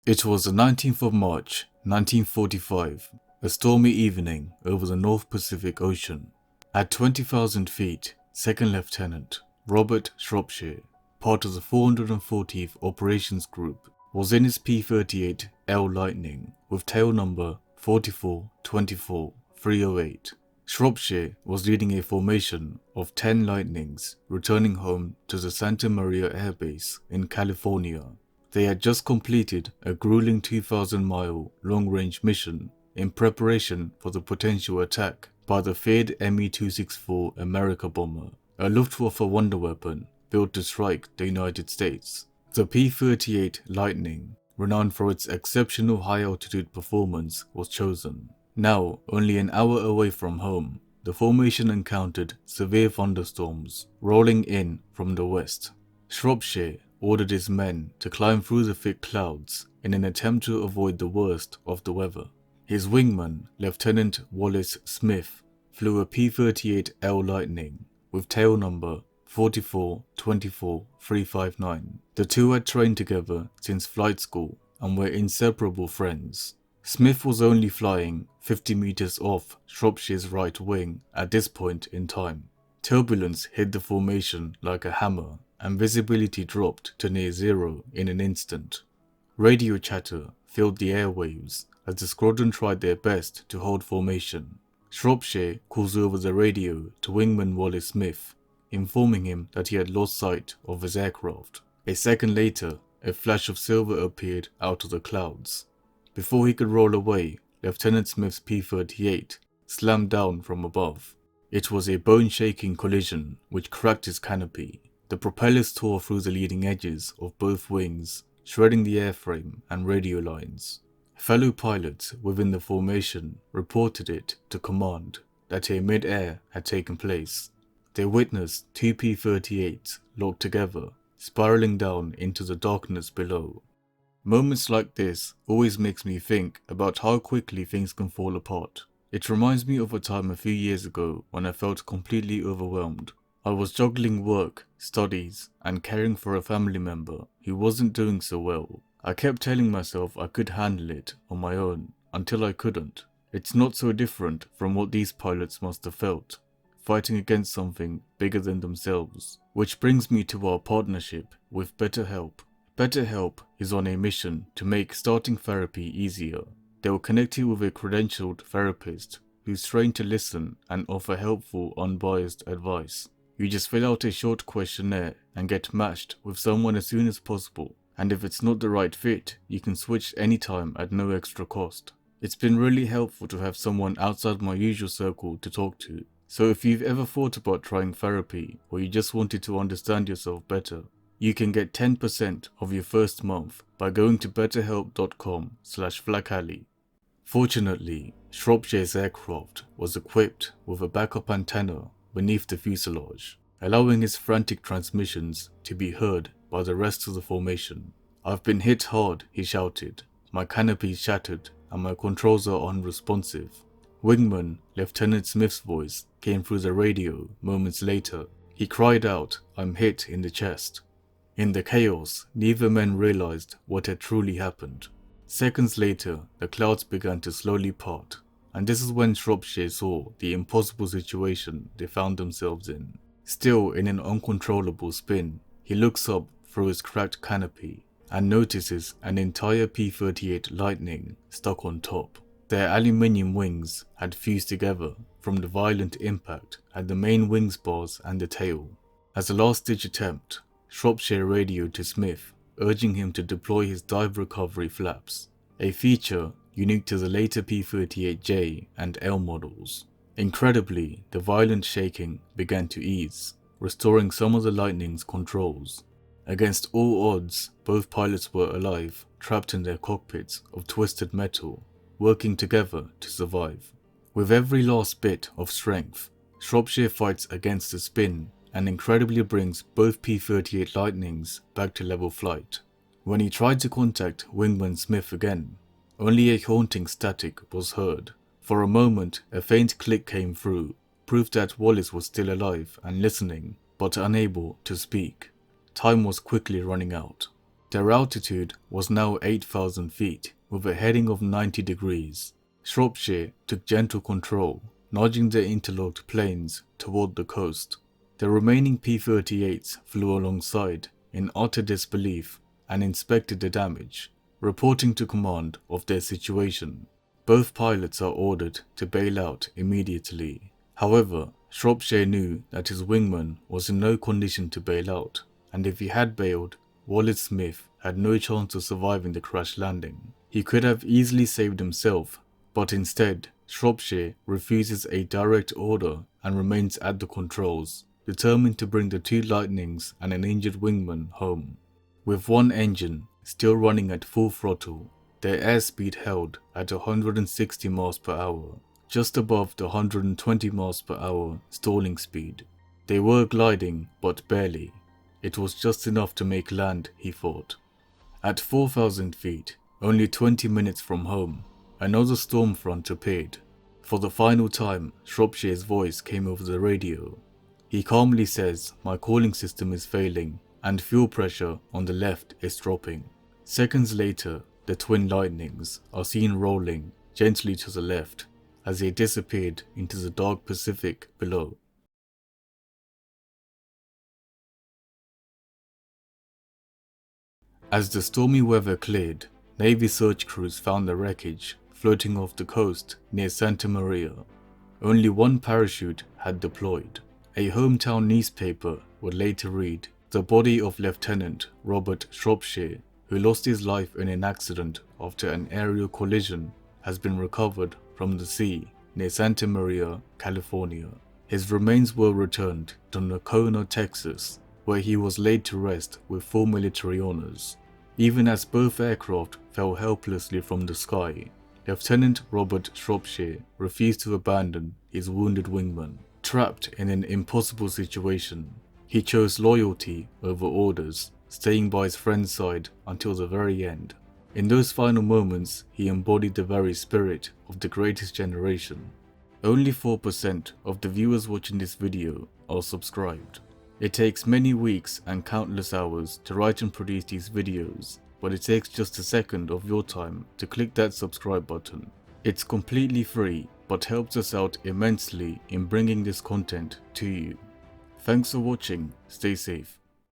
It was the 19th of March, 1945, a stormy evening over the North Pacific Ocean. At 20,000 feet, Second Lieutenant Robert Shropshire, part of the 440th Operations Group, was in his P-38 Lightning with tail number 44-24-308. Shropshire was leading a formation of 10 Lightnings returning home to the Santa Maria Air Base in California. They had just completed a grueling 2,000-mile long-range mission in preparation for the potential attack by the feared Me-264 America bomber, a Luftwaffe wonder weapon built to strike the United States. The P-38 Lightning, renowned for its exceptional high-altitude performance, was chosen. Now, only an hour away from home, the formation encountered severe thunderstorms rolling in from the west. Shropshire ordered his men to climb through the thick clouds in an attempt to avoid the worst of the weather. His wingman, Lieutenant Wallace Smith, flew a P-38 Lightning with tail number 44-24-359. The two had trained together since flight school and were inseparable friends. Smith was only flying 50 meters off Shropshire's right wing at this point in time. Turbulence hit the formation like a hammer, and visibility dropped to near zero in an instant. Radio chatter filled the airwaves as the squadron tried their best to hold formation. Shropshire calls over the radio to wingman Wallace Smith, informing him that he had lost sight of his aircraft. A second later, a flash of silver appeared out of the clouds. Before he could roll away, Lieutenant Smith's P-38 slammed down from above. It was a bone-shaking collision which cracked his canopy. The propellers tore through the leading edges of both wings, shredding the airframe and radio lines. Fellow pilots within the formation reported it to command that a mid-air had taken place. They witnessed two P-38s locked together, spiraling down into the darkness below. Moments like this always makes me think about how quickly things can fall apart. It reminds me of a time a few years ago when I felt completely overwhelmed. I was juggling work, studies, and caring for a family member who wasn't doing so well. I kept telling myself I could handle it on my own until I couldn't. It's not so different from what these pilots must have felt, fighting against something bigger than themselves. Which brings me to our partnership with BetterHelp. BetterHelp is on a mission to make starting therapy easier. They will connect you with a credentialed therapist who's trained to listen and offer helpful, unbiased advice. You just fill out a short questionnaire and get matched with someone as soon as possible. And if it's not the right fit, you can switch anytime at no extra cost. It's been really helpful to have someone outside my usual circle to talk to. So if you've ever thought about trying therapy or you just wanted to understand yourself better, you can get 10% of your first month by going to betterhelp.com/FlakAlley. Fortunately, Shropshire's aircraft was equipped with a backup antenna beneath the fuselage, allowing his frantic transmissions to be heard by the rest of the formation. "I've been hit hard," he shouted. "My canopy shattered and my controls are unresponsive." Wingman Lieutenant Smith's voice came through the radio moments later. He cried out, "I'm hit in the chest." In the chaos, neither men realized what had truly happened. Seconds later, the clouds began to slowly part, and this is when Shropshire saw the impossible situation they found themselves in. Still in an uncontrollable spin, he looks up through his cracked canopy and notices an entire P-38 Lightning stuck on top. Their aluminium wings had fused together from the violent impact at the main wing spars and the tail. As a last-ditch attempt, Shropshire radioed to Smith, urging him to deploy his dive recovery flaps, a feature unique to the later P-38J and L models. Incredibly, the violent shaking began to ease, restoring some of the Lightning's controls. Against all odds, both pilots were alive, trapped in their cockpits of twisted metal, working together to survive. With every last bit of strength, Shropshire fights against the spin and incredibly brings both P-38 Lightnings back to level flight. When he tried to contact wingman Smith again, only a haunting static was heard. For a moment, a faint click came through, proof that Wallace was still alive and listening, but unable to speak. Time was quickly running out. Their altitude was now 8,000 feet, with a heading of 90 degrees. Shropshire took gentle control, nudging the interlocked planes toward the coast. The remaining P-38s flew alongside, in utter disbelief, and inspected the damage, reporting to command of their situation. Both pilots are ordered to bail out immediately. However, Shropshire knew that his wingman was in no condition to bail out, and if he had bailed, Wallace Smith had no chance of surviving the crash landing. He could have easily saved himself, but instead, Shropshire refuses a direct order and remains at the controls, determined to bring the 2 Lightnings and an injured wingman home. With one engine still running at full throttle, their airspeed held at 160 miles per hour, just above the 120 miles per hour stalling speed. They were gliding, but barely. It was just enough to make land, he thought. At 4,000 feet, only 20 minutes from home, another storm front appeared. For the final time, Shropshire's voice came over the radio. He calmly says, "My calling system is failing, and fuel pressure on the left is dropping." Seconds later, the twin Lightnings are seen rolling gently to the left as they disappeared into the dark Pacific below. As the stormy weather cleared, Navy search crews found the wreckage floating off the coast near Santa Maria. Only one parachute had deployed. A hometown newspaper would later read, "The body of Lieutenant Robert Shropshire, who lost his life in an accident after an aerial collision, has been recovered from the sea near Santa Maria, California." His remains were returned to Nacelle, Texas, where he was laid to rest with full military honors. Even as both aircraft fell helplessly from the sky, Lieutenant Robert Shropshire refused to abandon his wounded wingman. Trapped in an impossible situation, he chose loyalty over orders, staying by his friend's side until the very end. In those final moments, he embodied the very spirit of the greatest generation. Only 4% of the viewers watching this video are subscribed. It takes many weeks and countless hours to write and produce these videos, but it takes just a second of your time to click that subscribe button. It's completely free, but helps us out immensely in bringing this content to you. Thanks for watching, stay safe.